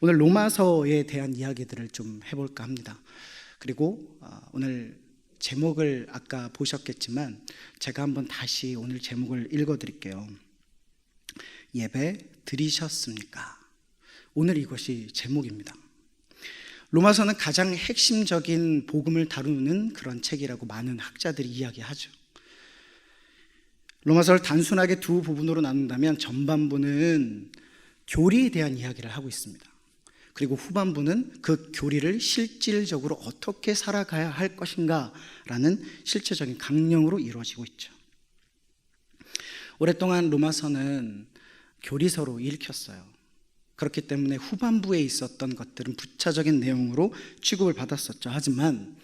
오늘 로마서에 대한 이야기들을 좀 해볼까 합니다. 그리고 오늘 제목을 아까 보셨겠지만 제가 한번 다시 오늘 제목을 읽어드릴게요. 예배 드리셨습니까? 오늘 이것이 제목입니다. 로마서는 가장 핵심적인 복음을 다루는 그런 책이라고 많은 학자들이 이야기하죠. 로마서를 단순하게 두 부분으로 나눈다면 전반부는 교리에 대한 이야기를 하고 있습니다. 그리고 후반부는 그 교리를 실질적으로 어떻게 살아가야 할 것인가 라는 실제적인 강령으로 이루어지고 있죠. 오랫동안 로마서는 교리서로 읽혔어요. 그렇기 때문에 후반부에 있었던 것들은 부차적인 내용으로 취급을 받았었죠. 하지만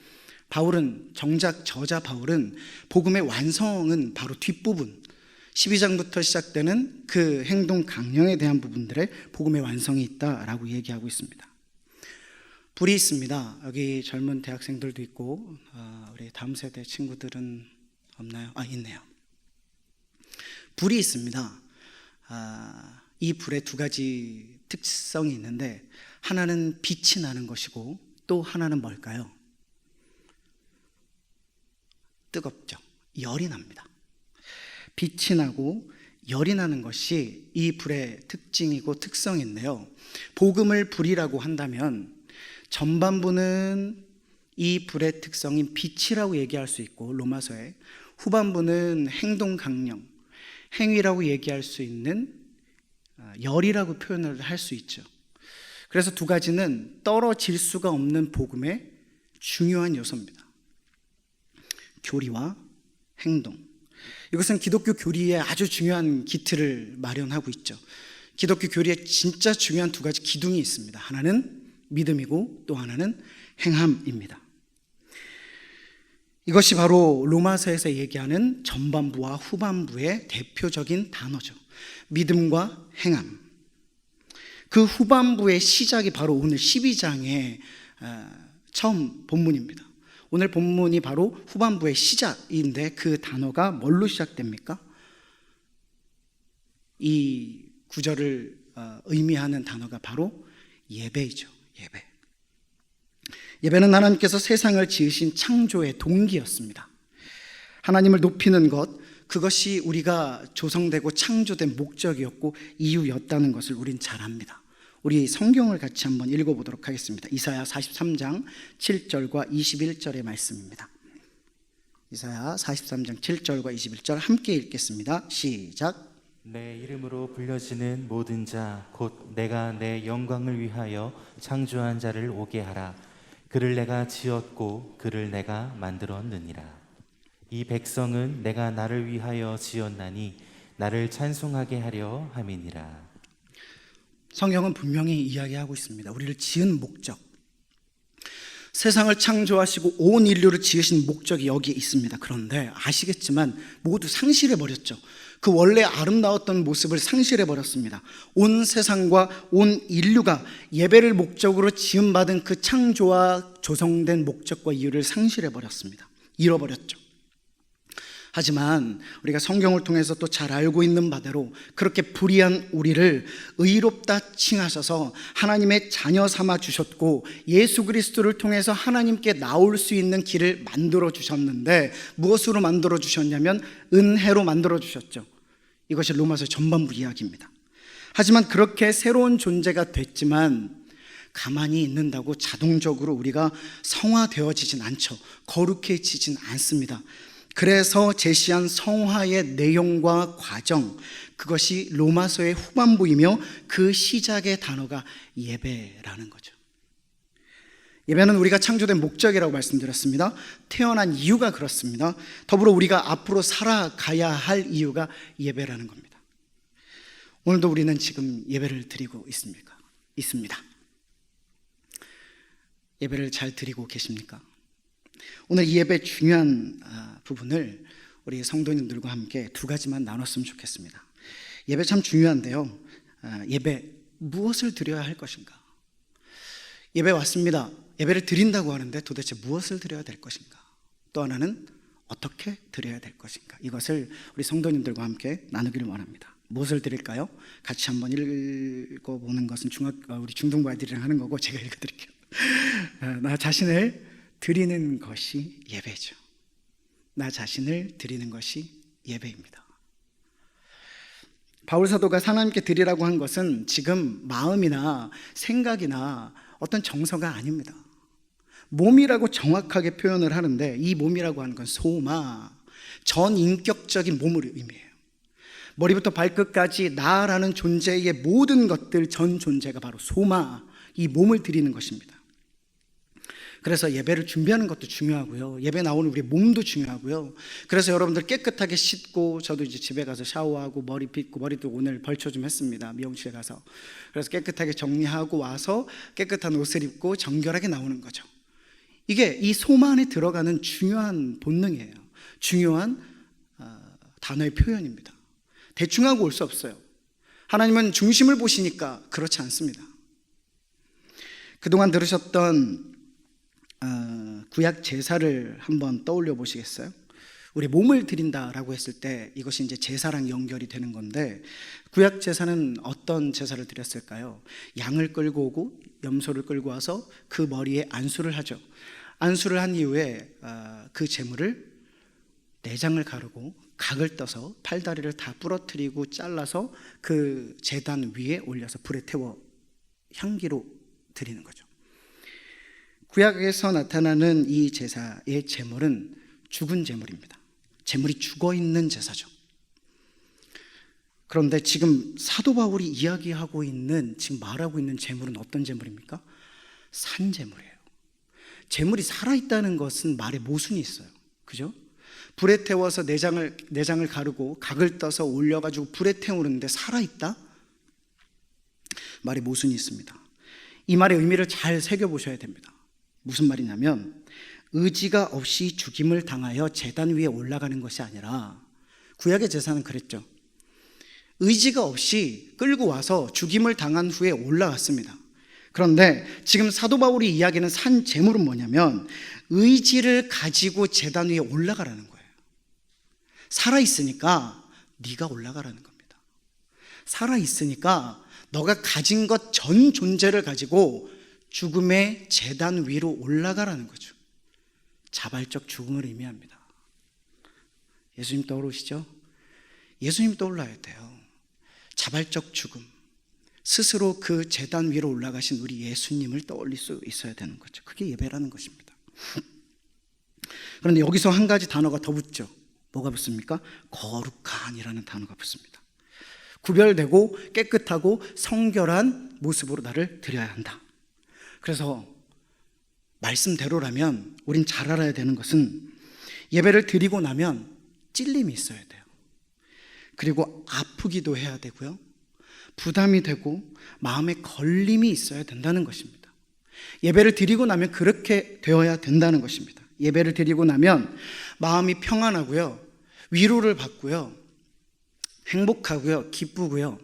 바울은, 정작 저자 바울은 복음의 완성은 바로 뒷부분 12장부터 시작되는 그 행동 강령에 대한 부분들에 복음의 완성이 있다라고 얘기하고 있습니다. 불이 있습니다. 여기 젊은 대학생들도 있고 우리 다음 세대 친구들은 없나요? 있네요. 불이 있습니다. 이 불에 두 가지 특성이 있는데 하나는 빛이 나는 것이고 또 하나는 뭘까요? 뜨겁죠. 열이 납니다. 빛이 나고 열이 나는 것이 이 불의 특징이고 특성인데요. 복음을 불이라고 한다면 전반부는 이 불의 특성인 빛이라고 얘기할 수 있고 로마서에 후반부는 행동 강령, 행위라고 얘기할 수 있는 열이라고 표현을 할 수 있죠. 그래서 두 가지는 떨어질 수가 없는 복음의 중요한 요소입니다. 교리와 행동. 이것은 기독교 교리에 아주 중요한 기틀을 마련하고 있죠. 기독교 교리에 진짜 중요한 두 가지 기둥이 있습니다. 하나는 믿음이고 또 하나는 행함입니다. 이것이 바로 로마서에서 얘기하는 전반부와 후반부의 대표적인 단어죠. 믿음과 행함. 그 후반부의 시작이 바로 오늘 12장의 처음 본문입니다. 오늘 본문이 바로 후반부의 시작인데 그 단어가 뭘로 시작됩니까? 이 구절을 의미하는 단어가 바로 예배이죠. 예배. 예배는 하나님께서 세상을 지으신 창조의 동기였습니다. 하나님을 높이는 것, 그것이 우리가 조성되고 창조된 목적이었고 이유였다는 것을 우린 잘 압니다. 우리 성경을 같이 한번 읽어보도록 하겠습니다. 이사야 43장 7절과 21절의 말씀입니다. 이사야 43장 7절과 21절 함께 읽겠습니다. 시작. 내 이름으로 불려지는 모든 자 곧 내가 내 영광을 위하여 창조한 자를 오게 하라. 그를 내가 지었고 그를 내가 만들었느니라. 이 백성은 내가 나를 위하여 지었나니 나를 찬송하게 하려 함이니라. 성경은 분명히 이야기하고 있습니다. 우리를 지은 목적, 세상을 창조하시고 온 인류를 지으신 목적이 여기 있습니다. 그런데 아시겠지만 모두 상실해버렸죠. 그 원래 아름다웠던 모습을 상실해버렸습니다. 온 세상과 온 인류가 예배를 목적으로 지음받은 그 창조와 조성된 목적과 이유를 상실해버렸습니다. 잃어버렸죠. 하지만 우리가 성경을 통해서 또 잘 알고 있는 바대로 그렇게 불의한 우리를 의롭다 칭하셔서 하나님의 자녀 삼아 주셨고 예수 그리스도를 통해서 하나님께 나올 수 있는 길을 만들어 주셨는데 무엇으로 만들어 주셨냐면 은혜로 만들어 주셨죠. 이것이 로마서의 전반부 이야기입니다. 하지만 그렇게 새로운 존재가 됐지만 가만히 있는다고 자동적으로 우리가 성화되어지진 않죠. 거룩해지진 않습니다. 그래서 제시한 성화의 내용과 과정, 그것이 로마서의 후반부이며 그 시작의 단어가 예배라는 거죠. 예배는 우리가 창조된 목적이라고 말씀드렸습니다. 태어난 이유가 그렇습니다. 더불어 우리가 앞으로 살아가야 할 이유가 예배라는 겁니다. 오늘도 우리는 지금 예배를 드리고 있습니까? 있습니다. 예배를 잘 드리고 계십니까? 오늘 이 예배의 중요한 부분을 우리 성도님들과 함께 두 가지만 나눴으면 좋겠습니다. 예배 참 중요한데요. 예배 무엇을 드려야 할 것인가? 예배 왔습니다. 예배를 드린다고 하는데 도대체 무엇을 드려야 될 것인가? 또 하나는 어떻게 드려야 될 것인가? 이것을 우리 성도님들과 함께 나누기를 원합니다. 무엇을 드릴까요? 같이 한번 읽어보는 것은 우리 중등부 아이들이랑 하는 거고 제가 읽어드릴게요. 나 자신을 드리는 것이 예배죠. 나 자신을 드리는 것이 예배입니다. 바울 사도가 하나님께 드리라고 한 것은 지금 마음이나 생각이나 어떤 정서가 아닙니다. 몸이라고 정확하게 표현을 하는데 이 몸이라고 하는 건 소마, 전인격적인 몸을 의미해요. 머리부터 발끝까지 나라는 존재의 모든 것들 전 존재가 바로 소마, 이 몸을 드리는 것입니다. 그래서 예배를 준비하는 것도 중요하고요. 예배 나오는 우리 몸도 중요하고요. 그래서 여러분들 깨끗하게 씻고, 저도 이제 집에 가서 샤워하고 머리 빗고, 머리도 오늘 벌초 좀 했습니다. 미용실에 가서. 그래서 깨끗하게 정리하고 와서 깨끗한 옷을 입고 정결하게 나오는 거죠. 이게 이 소마 안에 들어가는 중요한 본능이에요. 중요한 단어의 표현입니다. 대충 하고 올 수 없어요. 하나님은 중심을 보시니까 그렇지 않습니다. 그동안 들으셨던 구약 제사를 한번 떠올려 보시겠어요? 우리 몸을 드린다라고 했을 때 이것이 이제 제사랑 연결이 되는 건데, 구약 제사는 어떤 제사를 드렸을까요? 양을 끌고 오고 염소를 끌고 와서 그 머리에 안수를 하죠. 안수를 한 이후에 그 제물을 내장을 가르고 각을 떠서 팔다리를 다 부러뜨리고 잘라서 그 제단 위에 올려서 불에 태워 향기로 드리는 거죠. 구약에서 나타나는 이 제사의 제물은 죽은 제물입니다. 제물이 죽어있는 제사죠. 그런데 지금 사도 바울이 이야기하고 있는, 지금 말하고 있는 제물은 어떤 제물입니까? 산 제물이에요. 제물이 살아있다는 것은 말에 모순이 있어요. 그죠? 불에 태워서 내장을 가르고 각을 떠서 올려가지고 불에 태우는데 살아있다? 말에 모순이 있습니다. 이 말의 의미를 잘 새겨보셔야 됩니다. 무슨 말이냐면, 의지가 없이 죽임을 당하여 제단 위에 올라가는 것이 아니라, 구약의 제사는 그랬죠. 의지가 없이 끌고 와서 죽임을 당한 후에 올라갔습니다. 그런데 지금 사도 바울이 이야기하는 산 제물은 뭐냐면, 의지를 가지고 제단 위에 올라가라는 거예요. 살아있으니까 네가 올라가라는 겁니다. 살아있으니까 너가 가진 것 전 존재를 가지고 죽음의 제단 위로 올라가라는 거죠. 자발적 죽음을 의미합니다. 예수님 떠오르시죠? 예수님 떠올라야 돼요. 자발적 죽음, 스스로 그 제단 위로 올라가신 우리 예수님을 떠올릴 수 있어야 되는 거죠. 그게 예배라는 것입니다. 그런데 여기서 한 가지 단어가 더 붙죠. 뭐가 붙습니까? 거룩한이라는 단어가 붙습니다. 구별되고 깨끗하고 성결한 모습으로 나를 드려야 한다. 그래서 말씀대로라면 우린 잘 알아야 되는 것은, 예배를 드리고 나면 찔림이 있어야 돼요. 그리고 아프기도 해야 되고요, 부담이 되고 마음에 걸림이 있어야 된다는 것입니다. 예배를 드리고 나면 그렇게 되어야 된다는 것입니다. 예배를 드리고 나면 마음이 평안하고요, 위로를 받고요, 행복하고요, 기쁘고요.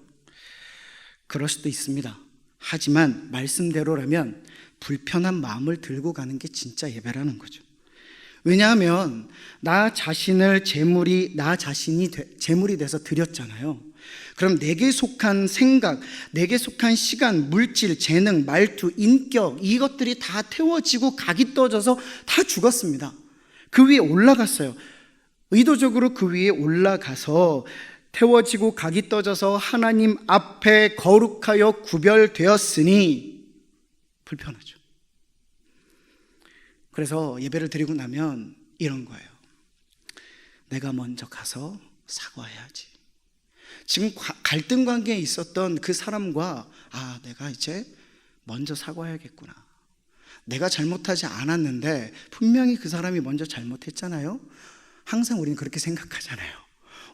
그럴 수도 있습니다. 하지만 말씀대로라면 불편한 마음을 들고 가는 게 진짜 예배라는 거죠. 왜냐하면 나 자신을 제물이 돼서 드렸잖아요. 그럼 내게 속한 생각, 내게 속한 시간, 물질, 재능, 말투, 인격, 이것들이 다 태워지고 각이 떠져서 다 죽었습니다. 그 위에 올라갔어요. 의도적으로 그 위에 올라가서 태워지고 각이 떠져서 하나님 앞에 거룩하여 구별되었으니 불편하죠. 그래서 예배를 드리고 나면 이런 거예요. 내가 먼저 가서 사과해야지. 지금 갈등 관계에 있었던 그 사람과, 내가 이제 먼저 사과해야겠구나. 내가 잘못하지 않았는데 분명히 그 사람이 먼저 잘못했잖아요. 항상 우리는 그렇게 생각하잖아요.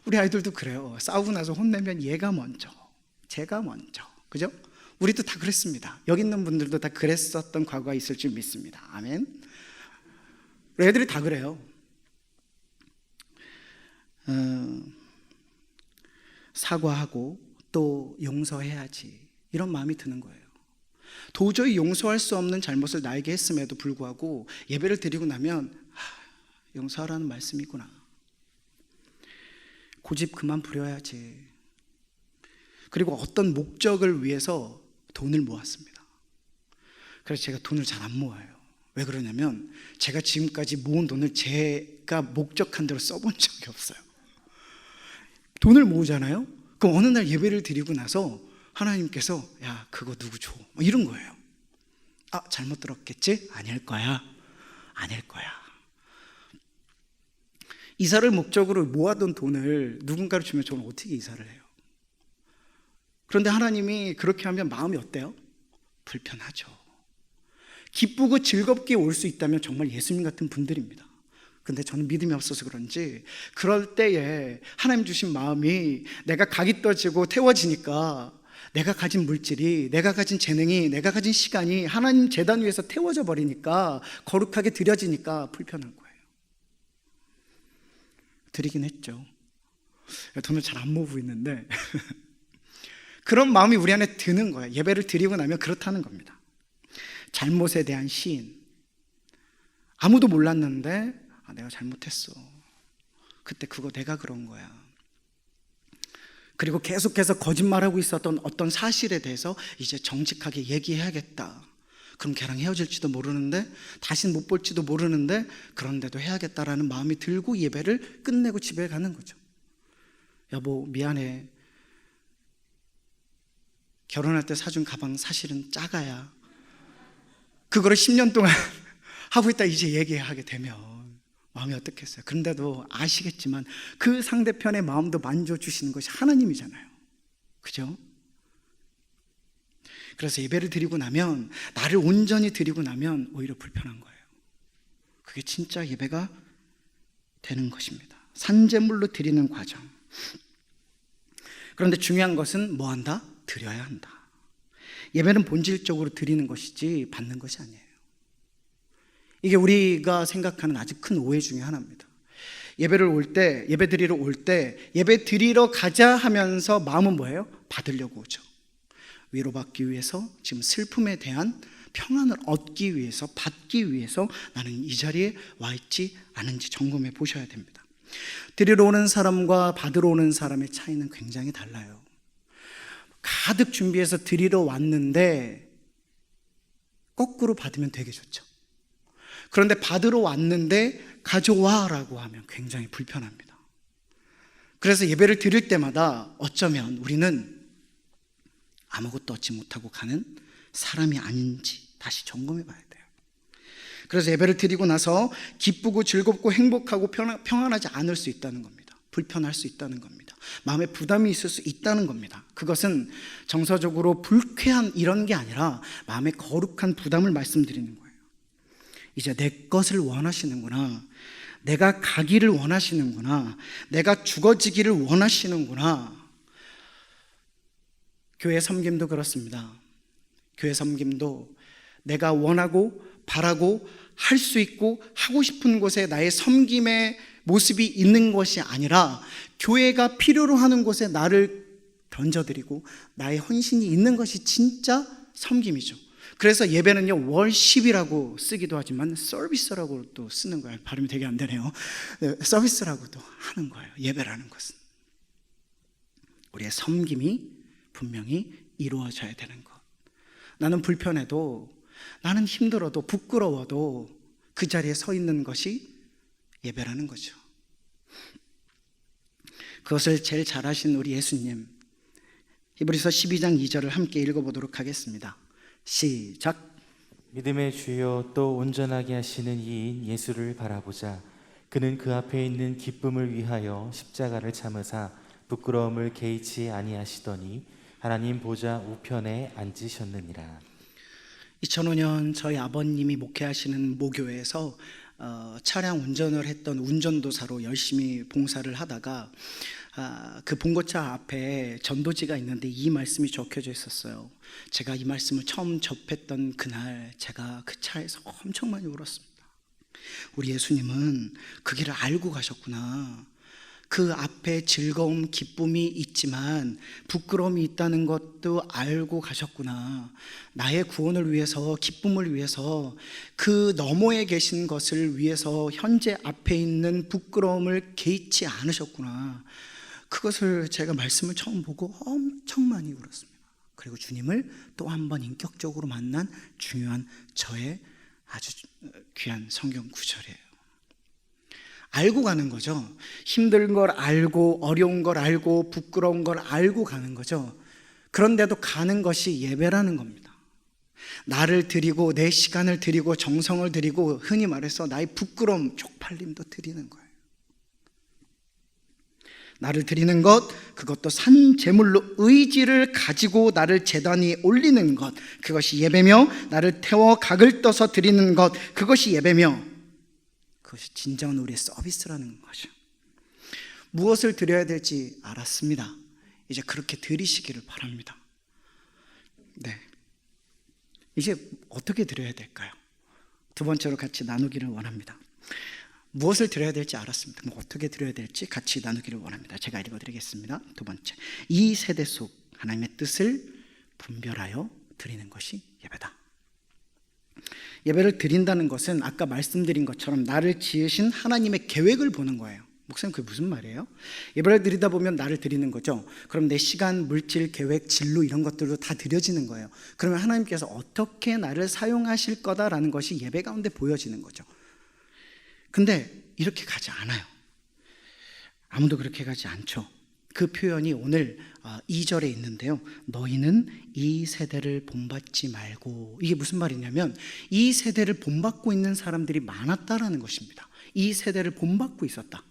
우리 아이들도 그래요. 싸우고 나서 혼내면 얘가 먼저, 제가 먼저, 그죠? 우리도 다 그랬습니다. 여기 있는 분들도 다 그랬었던 과거가 있을 줄 믿습니다. 아멘. 우리 애들이 다 그래요. 사과하고 또 용서해야지, 이런 마음이 드는 거예요. 도저히 용서할 수 없는 잘못을 나에게 했음에도 불구하고 예배를 드리고 나면 용서하라는 말씀이구나. 고집 그만 부려야지. 그리고 어떤 목적을 위해서 돈을 모았습니다. 그래서 제가 돈을 잘 안 모아요. 왜 그러냐면 제가 지금까지 모은 돈을 제가 목적한 대로 써본 적이 없어요. 돈을 모으잖아요. 그럼 어느 날 예배를 드리고 나서 하나님께서 야 그거 누구 줘? 뭐 이런 거예요. 아 잘못 들었겠지? 아닐 거야. 아닐 거야. 이사를 목적으로 모아둔 돈을 누군가를 주면 저는 어떻게 이사를 해요? 그런데 하나님이 그렇게 하면 마음이 어때요? 불편하죠. 기쁘고 즐겁게 올 수 있다면 정말 예수님 같은 분들입니다. 근데 저는 믿음이 없어서 그런지 그럴 때에 하나님 주신 마음이 내가 각이 떠지고 태워지니까 내가 가진 물질이, 내가 가진 재능이, 내가 가진 시간이 하나님 제단 위에서 태워져 버리니까, 거룩하게 드려지니까 불편한 거예요. 드리긴 했죠. 돈을 잘 안 모으고 있는데 그런 마음이 우리 안에 드는 거예요. 예배를 드리고 나면 그렇다는 겁니다. 잘못에 대한 시인. 아무도 몰랐는데 내가 잘못했어. 그때 그거 내가 그런 거야. 그리고 계속해서 거짓말하고 있었던 어떤 사실에 대해서 이제 정직하게 얘기해야겠다. 그럼 걔랑 헤어질지도 모르는데 다시는 못 볼지도 모르는데 그런데도 해야겠다라는 마음이 들고 예배를 끝내고 집에 가는 거죠. 여보 미안해. 결혼할 때 사준 가방 사실은 작아야. 그거를 10년 동안 하고 있다 이제 얘기하게 되면 마음이 어떻겠어요? 그런데도 아시겠지만 그 상대편의 마음도 만져주시는 것이 하나님이잖아요. 그죠? 그래서 예배를 드리고 나면, 나를 온전히 드리고 나면 오히려 불편한 거예요. 그게 진짜 예배가 되는 것입니다. 산제물로 드리는 과정. 그런데 중요한 것은 뭐 한다? 드려야 한다. 예배는 본질적으로 드리는 것이지 받는 것이 아니에요. 이게 우리가 생각하는 아주 큰 오해 중에 하나입니다. 예배를 올 때, 예배 드리러 올 때, 예배 드리러 가자 하면서 마음은 뭐예요? 받으려고 오죠. 위로받기 위해서, 지금 슬픔에 대한 평안을 얻기 위해서, 받기 위해서 나는 이 자리에 와 있지 않은지 점검해 보셔야 됩니다. 드리러 오는 사람과 받으러 오는 사람의 차이는 굉장히 달라요. 가득 준비해서 드리러 왔는데 거꾸로 받으면 되게 좋죠. 그런데 받으러 왔는데 가져와 라고 하면 굉장히 불편합니다. 그래서 예배를 드릴 때마다 어쩌면 우리는 아무것도 얻지 못하고 가는 사람이 아닌지 다시 점검해 봐야 돼요. 그래서 예배를 드리고 나서 기쁘고 즐겁고 행복하고 평안하지 않을 수 있다는 겁니다. 불편할 수 있다는 겁니다. 마음에 부담이 있을 수 있다는 겁니다. 그것은 정서적으로 불쾌한 이런 게 아니라 마음에 거룩한 부담을 말씀드리는 거예요. 이제 내 것을 원하시는구나. 내가 가기를 원하시는구나. 내가 죽어지기를 원하시는구나. 교회 섬김도 그렇습니다. 교회 섬김도 내가 원하고 바라고 할 수 있고 하고 싶은 곳에 나의 섬김의 모습이 있는 것이 아니라 교회가 필요로 하는 곳에 나를 던져드리고 나의 헌신이 있는 것이 진짜 섬김이죠. 그래서 예배는요, 월십이라고 쓰기도 하지만 서비스라고 또 쓰는 거예요. 발음이 되게 안 되네요. 서비스라고도 하는 거예요. 예배라는 것은 우리의 섬김이 분명히 이루어져야 되는 것. 나는 불편해도, 나는 힘들어도, 부끄러워도 그 자리에 서 있는 것이 예배라는 거죠. 그것을 제일 잘하신 우리 예수님, 히브리서 12장 2절을 함께 읽어보도록 하겠습니다. 시작. 믿음의 주여 또 온전하게 하시는 이인 예수를 바라보자. 그는 그 앞에 있는 기쁨을 위하여 십자가를 참으사 부끄러움을 개의치 아니하시더니 하나님 보좌 우편에 앉으셨느니라. 2005년 저희 아버님이 목회하시는 모교회에서 차량 운전을 했던 운전도사로 열심히 봉사를 하다가 그 봉고차 앞에 전도지가 있는데 이 말씀이 적혀져 있었어요. 제가 이 말씀을 처음 접했던 그날 제가 그 차에서 엄청 많이 울었습니다. 우리 예수님은 그 길을 알고 가셨구나. 그 앞에 즐거움, 기쁨이 있지만 부끄러움이 있다는 것도 알고 가셨구나. 나의 구원을 위해서, 기쁨을 위해서, 그 너머에 계신 것을 위해서 현재 앞에 있는 부끄러움을 개의치 않으셨구나. 그것을 제가 말씀을 처음 보고 엄청 많이 울었습니다. 그리고 주님을 또 한 번 인격적으로 만난 중요한 저의 아주 귀한 성경 구절이에요. 알고 가는 거죠. 힘든 걸 알고, 어려운 걸 알고, 부끄러운 걸 알고 가는 거죠. 그런데도 가는 것이 예배라는 겁니다. 나를 드리고, 내 시간을 드리고, 정성을 드리고, 흔히 말해서 나의 부끄러움, 쪽팔림도 드리는 거예요. 나를 드리는 것, 그것도 산 제물로 의지를 가지고 나를 제단에 올리는 것, 그것이 예배며, 나를 태워 각을 떠서 드리는 것, 그것이 예배며, 그것이 진정한 우리의 서비스라는 거죠. 무엇을 드려야 될지 알았습니다. 이제 그렇게 드리시기를 바랍니다. 네. 이제 어떻게 드려야 될까요? 두 번째로 같이 나누기를 원합니다. 무엇을 드려야 될지 알았습니다. 어떻게 드려야 될지 같이 나누기를 원합니다. 제가 읽어드리겠습니다. 두 번째, 이 세대 속 하나님의 뜻을 분별하여 드리는 것이 예배다. 예배를 드린다는 것은 아까 말씀드린 것처럼 나를 지으신 하나님의 계획을 보는 거예요. 목사님, 그게 무슨 말이에요? 예배를 드리다 보면 나를 드리는 거죠. 그럼 내 시간, 물질, 계획, 진로 이런 것들도 다 드려지는 거예요. 그러면 하나님께서 어떻게 나를 사용하실 거다라는 것이 예배 가운데 보여지는 거죠. 근데 이렇게 가지 않아요. 아무도 그렇게 가지 않죠. 그 표현이 오늘 2절에 있는데요. 너희는 이 세대를 본받지 말고, 이게 무슨 말이냐면 이 세대를 본받고 있는 사람들이 많았다라는 것입니다. 이 세대를 본받고 있었다.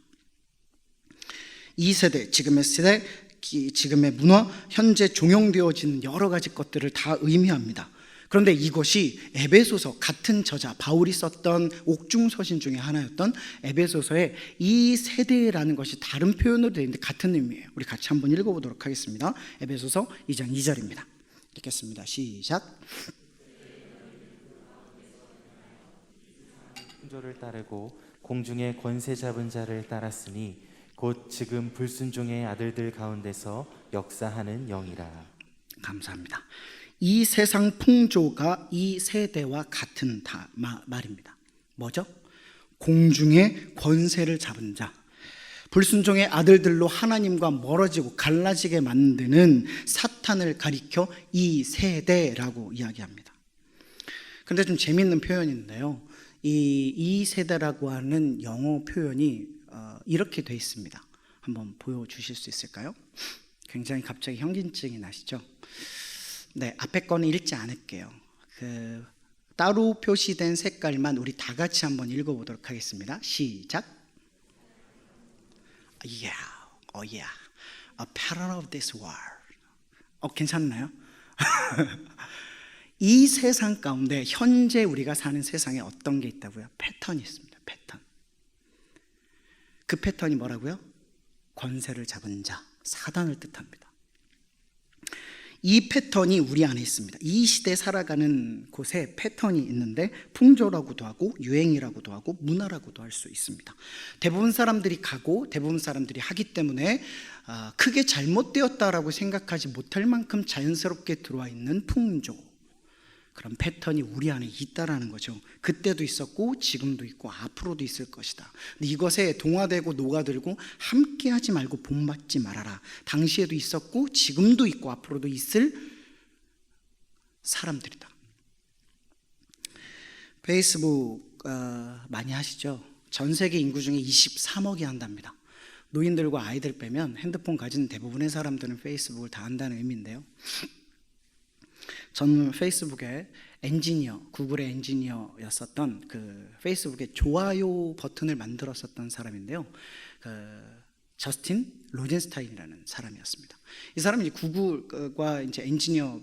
이 세대, 지금의 세대, 지금의 문화, 현재 종용되어진 여러 가지 것들을 다 의미합니다. 그런데 이것이 에베소서, 같은 저자 바울이 썼던 옥중서신 중에 하나였던 에베소서의 이 세대라는 것이 다른 표현으로 되어 있는데 같은 의미예요. 우리 같이 한번 읽어보도록 하겠습니다. 에베소서 2장 2절입니다. 읽겠습니다. 시작. 풍조를 따르고 공중의 권세 잡은 자를 따랐으니 곧 지금 불순종의 아들들 가운데서 역사하는 영이라. 감사합니다. 이 세상 풍조가 이 세대와 같은 말입니다. 뭐죠? 공중의 권세를 잡은 자, 불순종의 아들들로 하나님과 멀어지고 갈라지게 만드는 사탄을 가리켜 이 세대라고 이야기합니다. 그런데 좀 재미있는 표현인데요. 이 세대라고 하는 영어 표현이 이렇게 돼 있습니다. 한번 보여주실 수 있을까요? 굉장히 갑자기 현기증이 나시죠? 네, 앞에 거는 읽지 않을게요. 따로 표시된 색깔만 우리 다 같이 한번 읽어보도록 하겠습니다. 시작. Yeah, oh yeah, a pattern of this world. 괜찮나요? 이 세상 가운데 현재 우리가 사는 세상에 어떤 게 있다고요? 패턴이 있습니다. 패턴. 그 패턴이 뭐라고요? 권세를 잡은 자, 사단을 뜻합니다. 이 패턴이 우리 안에 있습니다. 이 시대에 살아가는 곳에 패턴이 있는데 풍조라고도 하고 유행이라고도 하고 문화라고도 할 수 있습니다. 대부분 사람들이 가고 대부분 사람들이 하기 때문에 크게 잘못되었다라고 생각하지 못할 만큼 자연스럽게 들어와 있는 풍조, 그런 패턴이 우리 안에 있다라는 거죠. 그때도 있었고 지금도 있고 앞으로도 있을 것이다. 근데 이것에 동화되고 녹아들고 함께하지 말고 본받지 말아라. 당시에도 있었고 지금도 있고 앞으로도 있을 사람들이다. 페이스북 많이 하시죠? 전 세계 인구 중에 23억이 한답니다. 노인들과 아이들 빼면 핸드폰 가진 대부분의 사람들은 페이스북을 다 한다는 의미인데요. 저는 페이스북의 엔지니어, 구글의 엔지니어였었던 그 페이스북의 좋아요 버튼을 만들었었던 사람인데요. 저스틴 로젠스타인이라는 사람이었습니다. 이 사람이 이제 구글과 이제 엔지니어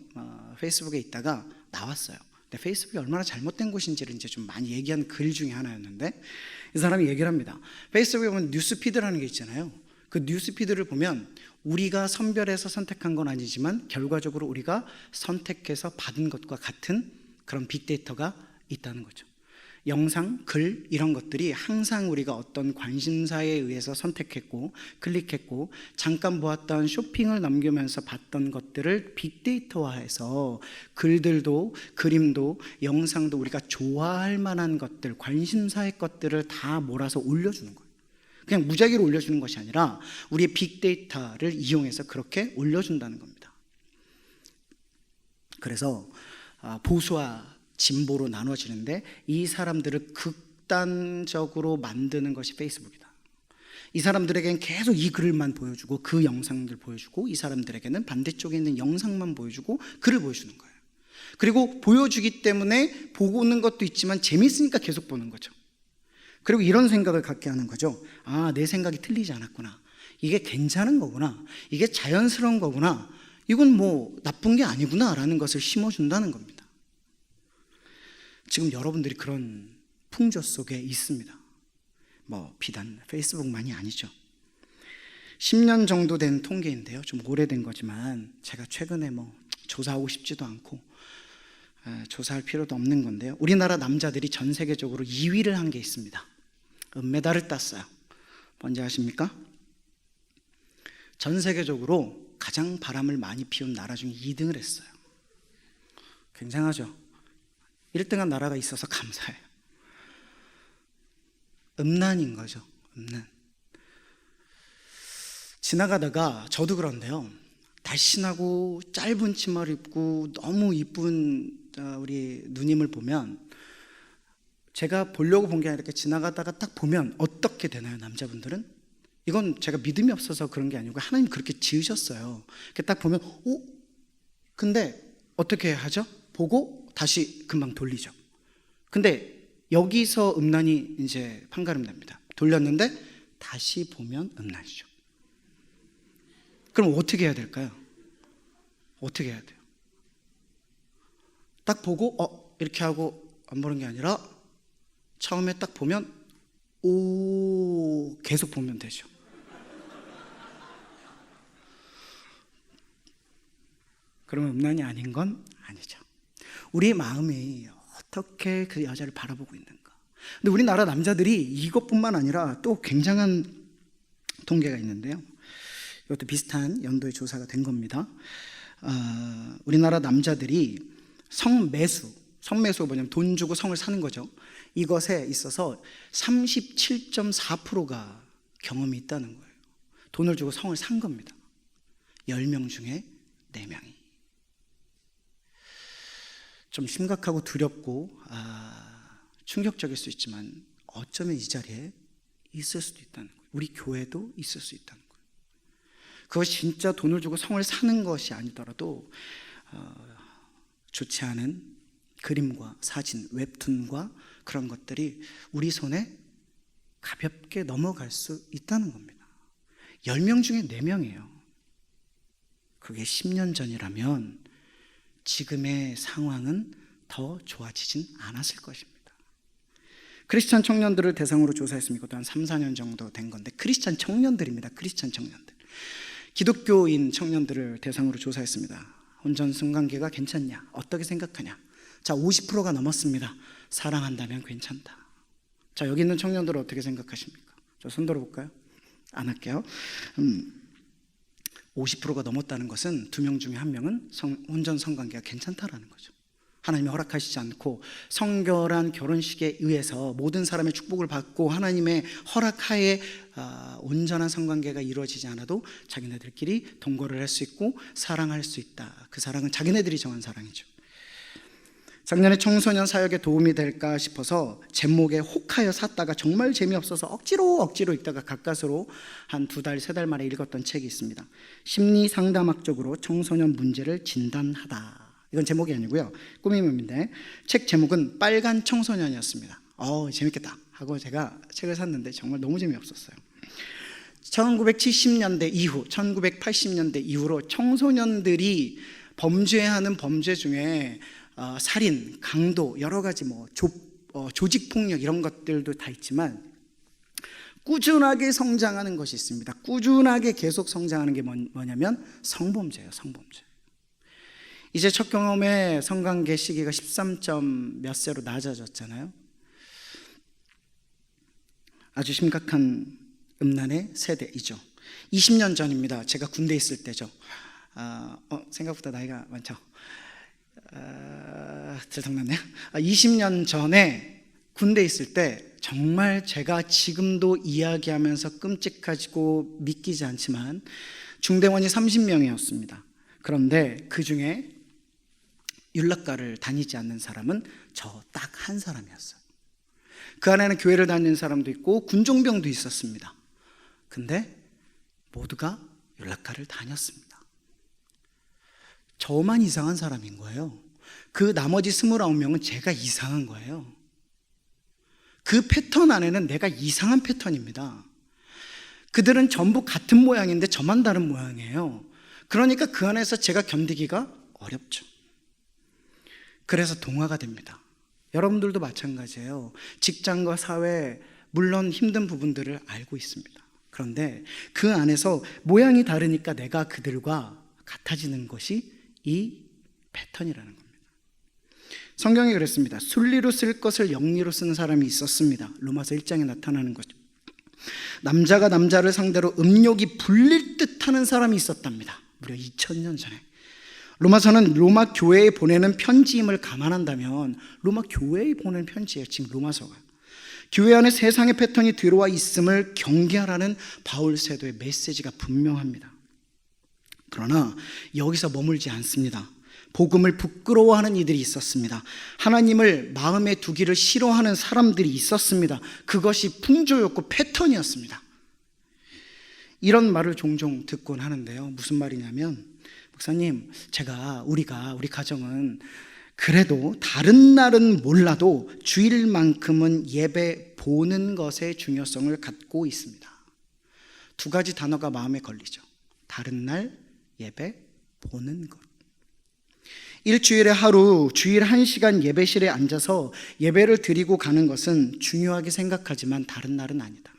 페이스북에 있다가 나왔어요. 근데 페이스북이 얼마나 잘못된 곳인지를 이제 좀 많이 얘기한 글 중에 하나였는데 이 사람이 얘기를 합니다. 페이스북에 보면 뉴스피드라는 게 있잖아요. 그 뉴스피드를 보면 우리가 선별해서 선택한 건 아니지만 결과적으로 우리가 선택해서 받은 것과 같은 그런 빅데이터가 있다는 거죠. 영상, 글 이런 것들이 항상 우리가 어떤 관심사에 의해서 선택했고 클릭했고 잠깐 보았던 쇼핑을 넘기면서 봤던 것들을 빅데이터화해서 글들도 그림도 영상도 우리가 좋아할 만한 것들, 관심사의 것들을 다 몰아서 올려주는 거예요. 그냥 무작위로 올려주는 것이 아니라 우리의 빅데이터를 이용해서 그렇게 올려준다는 겁니다. 그래서 보수와 진보로 나눠지는데 이 사람들을 극단적으로 만드는 것이 페이스북이다. 이 사람들에게는 계속 이 글만 보여주고 그 영상들 보여주고, 이 사람들에게는 반대쪽에 있는 영상만 보여주고 글을 보여주는 거예요. 그리고 보여주기 때문에 보는 것도 있지만 재밌으니까 계속 보는 거죠. 그리고 이런 생각을 갖게 하는 거죠. 아, 내 생각이 틀리지 않았구나. 이게 괜찮은 거구나. 이게 자연스러운 거구나. 이건 뭐 나쁜 게 아니구나 라는 것을 심어준다는 겁니다. 지금 여러분들이 그런 풍조 속에 있습니다. 뭐 비단 페이스북만이 아니죠. 10년 정도 된 통계인데요. 좀 오래된 거지만 제가 최근에 뭐 조사하고 싶지도 않고 조사할 필요도 없는 건데요. 우리나라 남자들이 전 세계적으로 2위를 한 게 있습니다. 은메달을 땄어요. 뭔지 아십니까? 전 세계적으로 가장 바람을 많이 피운 나라 중에 2등을 했어요. 굉장하죠. 1등한 나라가 있어서 감사해요. 음란인 거죠. 음란. 지나가다가 저도 그런데요, 날씬하고 짧은 치마를 입고 너무 이쁜 우리 누님을 보면, 제가 보려고 본 게 아니라 이렇게 지나가다가 딱 보면 어떻게 되나요, 남자분들은? 이건 제가 믿음이 없어서 그런 게 아니고 하나님 그렇게 지으셨어요. 이렇게 딱 보면 근데 어떻게 하죠? 보고 다시 금방 돌리죠. 근데 여기서 음란이 이제 판가름 납니다. 돌렸는데 다시 보면 음란이죠. 그럼 어떻게 해야 될까요? 어떻게 해야 돼요? 딱 보고 이렇게 하고 안 보는 게 아니라 처음에 딱 보면 계속 보면 되죠. 그러면 음란이 아닌 건 아니죠. 우리 마음이 어떻게 그 여자를 바라보고 있는가. 근데 우리나라 남자들이 이것뿐만 아니라 또 굉장한 통계가 있는데요. 이것도 비슷한 연도의 조사가 된 겁니다. 우리나라 남자들이 성매수가 뭐냐면 돈 주고 성을 사는 거죠. 이것에 있어서 37.4%가 경험이 있다는 거예요. 돈을 주고 성을 산 겁니다. 10명 중에 4명이. 좀 심각하고 두렵고 충격적일 수 있지만 어쩌면 이 자리에 있을 수도 있다는 거예요. 우리 교회도 있을 수 있다는 거예요. 그것이 진짜 돈을 주고 성을 사는 것이 아니더라도 좋지 않은 그림과 사진, 웹툰과 그런 것들이 우리 손에 가볍게 넘어갈 수 있다는 겁니다. 10명 중에 4명이에요. 그게 10년 전이라면 지금의 상황은 더 좋아지진 않았을 것입니다. 크리스찬 청년들을 대상으로 조사했습니다. 이것도 한 3, 4년 정도 된 건데, 크리스찬 청년들입니다. 크리스찬 청년들. 기독교인 청년들을 대상으로 조사했습니다. 혼전 순관계가 괜찮냐? 어떻게 생각하냐? 자, 50%가 넘었습니다. 사랑한다면 괜찮다. 자, 여기 있는 청년들은 어떻게 생각하십니까? 저 손 들어볼까요? 안 할게요. 50%가 넘었다는 것은 2명 중에 1명은 혼전 성관계가 괜찮다라는 거죠. 하나님이 허락하시지 않고 성결한 결혼식에 의해서 모든 사람의 축복을 받고 하나님의 허락하에 온전한 성관계가 이루어지지 않아도 자기네들끼리 동거를 할 수 있고 사랑할 수 있다. 그 사랑은 자기네들이 정한 사랑이죠. 작년에 청소년 사역에 도움이 될까 싶어서 제목에 혹하여 샀다가 정말 재미없어서 억지로 읽다가 가까스로 한 2달, 3달 만에 읽었던 책이 있습니다. 심리상담학적으로 청소년 문제를 진단하다. 이건 제목이 아니고요, 꾸밈인데 책 제목은 빨간 청소년이었습니다. 재밌겠다 하고 제가 책을 샀는데 정말 너무 재미없었어요. 1970년대 이후, 1980년대 이후로 청소년들이 범죄하는 범죄 중에 살인, 강도, 여러 가지 조직폭력 이런 것들도 다 있지만 꾸준하게 성장하는 것이 있습니다. 꾸준하게 계속 성장하는 게 뭐냐면 성범죄예요. 성범죄. 이제 첫 경험의 성관계 시기가 13점 몇 세로 낮아졌잖아요. 아주 심각한 음란의 세대이죠. 20년 전입니다. 제가 군대에 있을 때죠. 생각보다 나이가 많죠. 들통났네요. 20년 전에 군대에 있을 때 정말 제가 지금도 이야기하면서 끔찍하고 믿기지 않지만 중대원이 30명이었습니다. 그런데 그 중에 율락가를 다니지 않는 사람은 저 딱 한 사람이었어요. 그 안에는 교회를 다니는 사람도 있고 군종병도 있었습니다. 근데 모두가 율락가를 다녔습니다. 저만 이상한 사람인 거예요. 그 나머지 29명은 제가 이상한 거예요. 그 패턴 안에는 내가 이상한 패턴입니다. 그들은 전부 같은 모양인데 저만 다른 모양이에요. 그러니까 그 안에서 제가 견디기가 어렵죠. 그래서 동화가 됩니다. 여러분들도 마찬가지예요. 직장과 사회, 물론 힘든 부분들을 알고 있습니다. 그런데 그 안에서 모양이 다르니까 내가 그들과 같아지는 것이 이 패턴이라는 겁니다. 성경이 그랬습니다. 순리로 쓸 것을 영리로 쓰는 사람이 있었습니다. 로마서 1장에 나타나는 거죠. 남자가 남자를 상대로 음욕이 불릴 듯하는 사람이 있었답니다. 무려 2000년 전에. 로마서는 로마 교회에 보내는 편지임을 감안한다면 로마 교회에 보내는 편지예요. 지금 로마서가. 교회 안에 세상의 패턴이 들어와 있음을 경계하라는 바울 사도의 메시지가 분명합니다. 그러나 여기서 머물지 않습니다. 복음을 부끄러워하는 이들이 있었습니다. 하나님을 마음에 두기를 싫어하는 사람들이 있었습니다. 그것이 풍조였고 패턴이었습니다. 이런 말을 종종 듣곤 하는데요. 무슨 말이냐면, 목사님, 우리 가정은 그래도 다른 날은 몰라도 주일만큼은 예배 보는 것의 중요성을 갖고 있습니다. 두 가지 단어가 마음에 걸리죠. 다른 날, 예배 보는 것. 일주일에 하루, 주일 1시간 예배실에 앉아서 예배를 드리고 가는 것은 중요하게 생각하지만 다른 날은 아니다.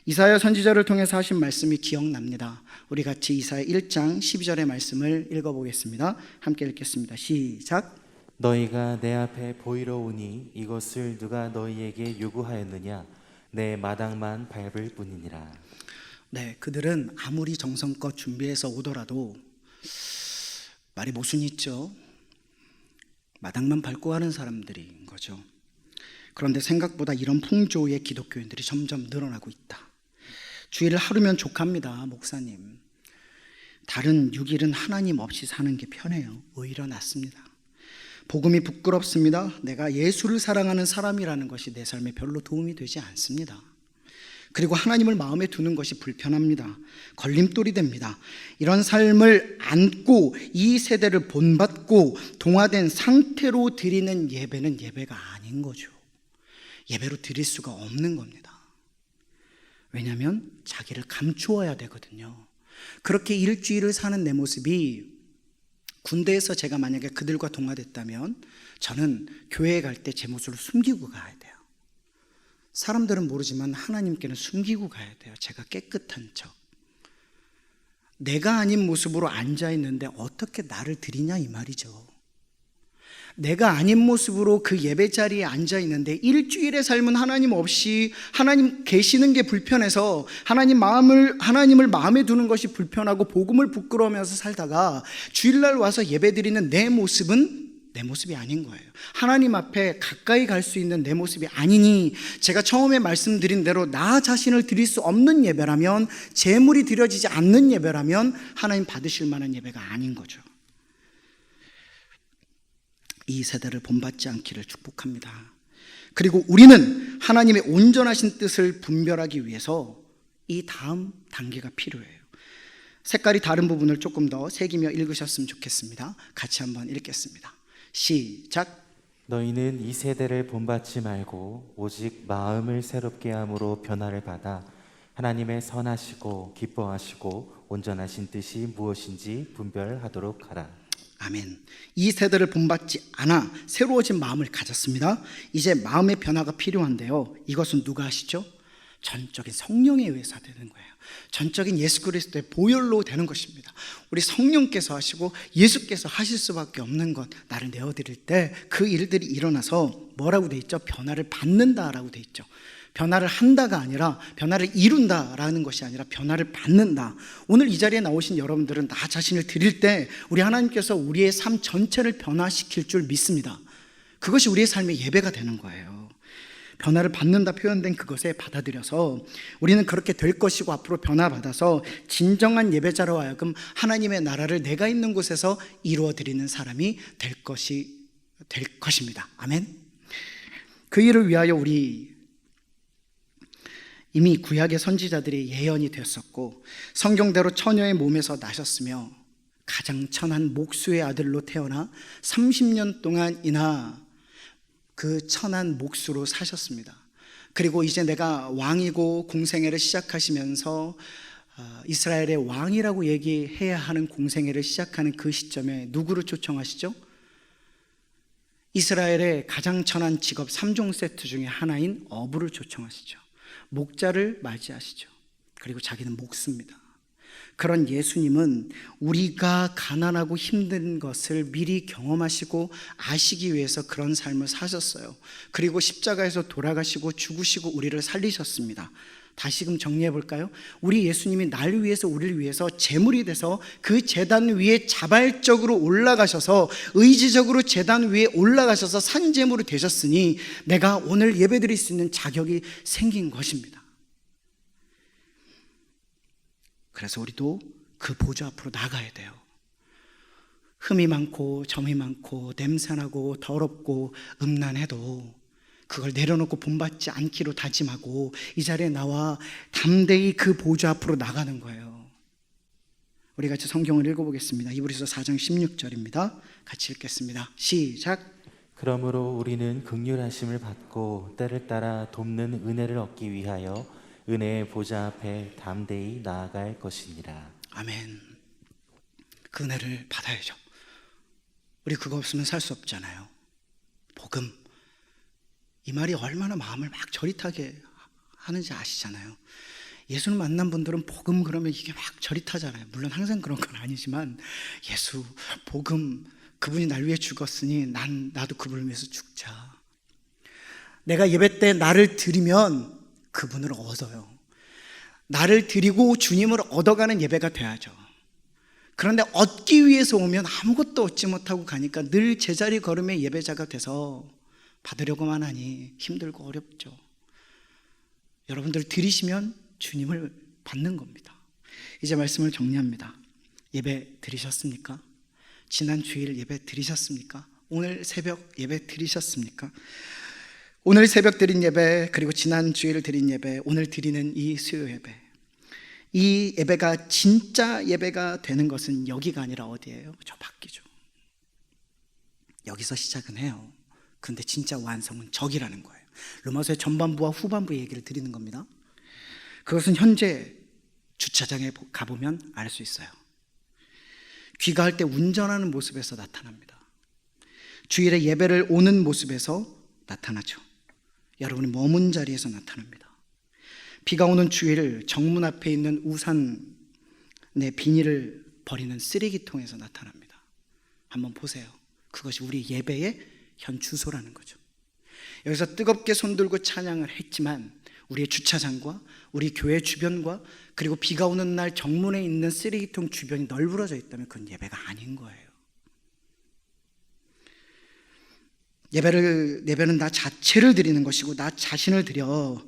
이사야 선지자를 통해서 하신 말씀이 기억납니다. 우리 같이 이사야 1장 12절의 말씀을 읽어보겠습니다. 함께 읽겠습니다. 시작. 너희가 내 앞에 보이러 오니 이것을 누가 너희에게 요구하였느냐? 내 마당만 밟을 뿐이니라. 네, 그들은 아무리 정성껏 준비해서 오더라도 말이 모순이 있죠. 마당만 밟고 가는 사람들인 거죠. 그런데 생각보다 이런 풍조의 기독교인들이 점점 늘어나고 있다. 주일을 하루면 족합니다, 목사님. 다른 6일은 하나님 없이 사는 게 편해요. 오히려 낫습니다. 복음이 부끄럽습니다. 내가 예수를 사랑하는 사람이라는 것이 내 삶에 별로 도움이 되지 않습니다. 그리고 하나님을 마음에 두는 것이 불편합니다. 걸림돌이 됩니다. 이런 삶을 안고 이 세대를 본받고 동화된 상태로 드리는 예배는 예배가 아닌 거죠. 예배로 드릴 수가 없는 겁니다. 왜냐하면 자기를 감추어야 되거든요. 그렇게 일주일을 사는 내 모습이, 군대에서 제가 만약에 그들과 동화됐다면 저는 교회에 갈 때 제 모습을 숨기고 가야 돼요. 사람들은 모르지만 하나님께는 숨기고 가야 돼요. 제가 깨끗한 척. 내가 아닌 모습으로 앉아있는데 어떻게 나를 드리냐 이 말이죠. 내가 아닌 모습으로 그 예배 자리에 앉아있는데 일주일의 삶은 하나님 없이, 하나님 계시는 게 불편해서 하나님을 마음에 두는 것이 불편하고 복음을 부끄러워하면서 살다가 주일날 와서 예배 드리는 내 모습은 내 모습이 아닌 거예요. 하나님 앞에 가까이 갈 수 있는 내 모습이 아니니, 제가 처음에 말씀드린 대로 나 자신을 드릴 수 없는 예배라면, 제물이 드려지지 않는 예배라면 하나님 받으실 만한 예배가 아닌 거죠. 이 세대를 본받지 않기를 축복합니다. 그리고 우리는 하나님의 온전하신 뜻을 분별하기 위해서 이 다음 단계가 필요해요. 색깔이 다른 부분을 조금 더 새기며 읽으셨으면 좋겠습니다. 같이 한번 읽겠습니다. 시작. 너희는 이 세대를 본받지 말고 오직 마음을 새롭게 함으로 변화를 받아 하나님의 선하시고 기뻐하시고 온전하신 뜻이 무엇인지 분별하도록 하라. 아멘. 이 세대를 본받지 않아 새로워진 마음을 가졌습니다. 이제 마음의 변화가 필요한데요. 이것은 누가 하시죠? 전적인 성령에 의해서 되는 거예요. 전적인 예수 그리스도의 보혈로 되는 것입니다. 우리 성령께서 하시고 예수께서 하실 수밖에 없는 것, 나를 내어드릴 때 그 일들이 일어나서 뭐라고 돼 있죠? 변화를 받는다라고 돼 있죠. 변화를 한다가 아니라 변화를 이룬다라는 것이 아니라 변화를 받는다. 오늘 이 자리에 나오신 여러분들은 나 자신을 드릴 때 우리 하나님께서 우리의 삶 전체를 변화시킬 줄 믿습니다. 그것이 우리의 삶의 예배가 되는 거예요. 변화를 받는다 표현된 그것에 받아들여서 우리는 그렇게 될 것이고 앞으로 변화받아서 진정한 예배자로 하여금 하나님의 나라를 내가 있는 곳에서 이루어 드리는 사람이 될 것입니다. 아멘. 그 일을 위하여 우리 이미 구약의 선지자들이 예언이 되었었고 성경대로 처녀의 몸에서 나셨으며 가장 천한 목수의 아들로 태어나 30년 동안이나 그 천한 목수로 사셨습니다. 그리고 이제 내가 왕이고 공생애를 시작하시면서 이스라엘의 왕이라고 얘기해야 하는 공생애를 시작하는 그 시점에 누구를 초청하시죠? 이스라엘의 가장 천한 직업 3종 세트 중에 하나인 어부를 초청하시죠. 목자를 맞이하시죠. 그리고 자기는 목수입니다. 그런 예수님은 우리가 가난하고 힘든 것을 미리 경험하시고 아시기 위해서 그런 삶을 사셨어요. 그리고 십자가에서 돌아가시고 죽으시고 우리를 살리셨습니다. 다시금 정리해 볼까요? 우리 예수님이 날 위해서 우리를 위해서 제물이 돼서 그 제단 위에 자발적으로 올라가셔서 의지적으로 제단 위에 올라가셔서 산제물이 되셨으니 내가 오늘 예배드릴 수 있는 자격이 생긴 것입니다. 그래서 우리도 그 보좌 앞으로 나가야 돼요. 흠이 많고 점이 많고 냄새나고 더럽고 음란해도 그걸 내려놓고 본받지 않기로 다짐하고 이 자리에 나와 담대히 그 보좌 앞으로 나가는 거예요. 우리 같이 성경을 읽어보겠습니다. 히브리서 4장 16절입니다. 같이 읽겠습니다. 시작. 그러므로 우리는 긍휼하심을 받고 때를 따라 돕는 은혜를 얻기 위하여 은혜의 보좌 앞에 담대히 나아갈 것이니라. 아멘. 그 은혜를 받아야죠. 우리 그거 없으면 살 수 없잖아요. 복음. 이 말이 얼마나 마음을 막 저릿하게 하는지 아시잖아요. 예수를 만난 분들은 복음 그러면 이게 막 저릿하잖아요. 물론 항상 그런 건 아니지만 예수, 복음, 그분이 날 위해 죽었으니 나도 그분을 위해서 죽자. 내가 예배 때 나를 드리면 그분을 얻어요. 나를 드리고 주님을 얻어가는 예배가 돼야죠. 그런데 얻기 위해서 오면 아무것도 얻지 못하고 가니까 늘 제자리 걸음의 예배자가 돼서 받으려고만 하니 힘들고 어렵죠. 여러분들 드리시면 주님을 받는 겁니다. 이제 말씀을 정리합니다. 예배 드리셨습니까? 지난 주일 예배 드리셨습니까? 오늘 새벽 예배 드리셨습니까? 오늘 새벽 드린 예배, 그리고 지난 주일 드린 예배, 오늘 드리는 이 수요 예배, 이 예배가 진짜 예배가 되는 것은 여기가 아니라 어디예요? 저 밖이죠. 여기서 시작은 해요. 근데 진짜 완성은 저기라는 거예요. 로마서의 전반부와 후반부 얘기를 드리는 겁니다. 그것은 현재 주차장에 가보면 알 수 있어요. 귀가할 때 운전하는 모습에서 나타납니다. 주일에 예배를 오는 모습에서 나타나죠. 여러분이 머문 자리에서 나타납니다. 비가 오는 주일 정문 앞에 있는 우산에 비닐을 버리는 쓰레기통에서 나타납니다. 한번 보세요. 그것이 우리 예배의 현 주소라는 거죠. 여기서 뜨겁게 손들고 찬양을 했지만 우리의 주차장과 우리 교회 주변과 그리고 비가 오는 날 정문에 있는 쓰레기통 주변이 널브러져 있다면 그건 예배가 아닌 거예요. 예배는 나 자체를 드리는 것이고 나 자신을 드려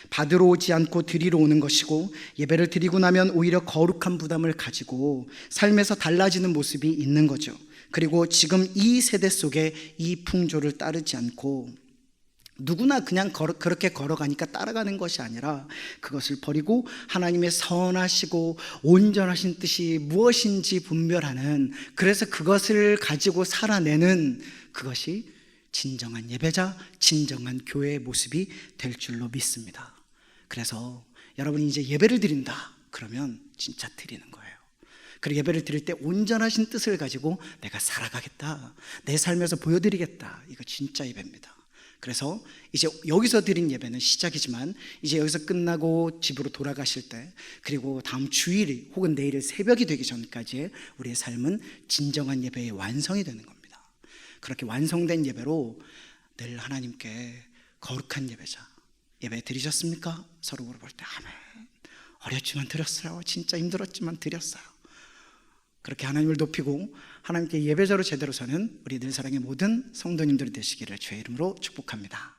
받으러 오지 않고 드리러 오는 것이고, 예배를 드리고 나면 오히려 거룩한 부담을 가지고 삶에서 달라지는 모습이 있는 거죠. 그리고 지금 이 세대 속에 이 풍조를 따르지 않고 누구나 그냥 그렇게 걸어가니까 따라가는 것이 아니라 그것을 버리고 하나님의 선하시고 온전하신 뜻이 무엇인지 분별하는, 그래서 그것을 가지고 살아내는, 그것이 진정한 예배자, 진정한 교회의 모습이 될 줄로 믿습니다. 그래서 여러분이 이제 예배를 드린다 그러면 진짜 드리는 거예요. 그리고 예배를 드릴 때 온전하신 뜻을 가지고 내가 살아가겠다, 내 삶에서 보여드리겠다, 이거 진짜 예배입니다. 그래서 이제 여기서 드린 예배는 시작이지만 이제 여기서 끝나고 집으로 돌아가실 때, 그리고 다음 주일이 혹은 내일 새벽이 되기 전까지의 우리의 삶은 진정한 예배의 완성이 되는 겁니다. 그렇게 완성된 예배로 늘 하나님께 거룩한 예배자, 예배 드리셨습니까? 서로 물어볼 때 아멘, 어렸지만 드렸어요, 진짜 힘들었지만 드렸어요. 그렇게 하나님을 높이고 하나님께 예배자로 제대로 서는 우리 늘 사랑의 모든 성도님들이 되시기를 주의 이름으로 축복합니다.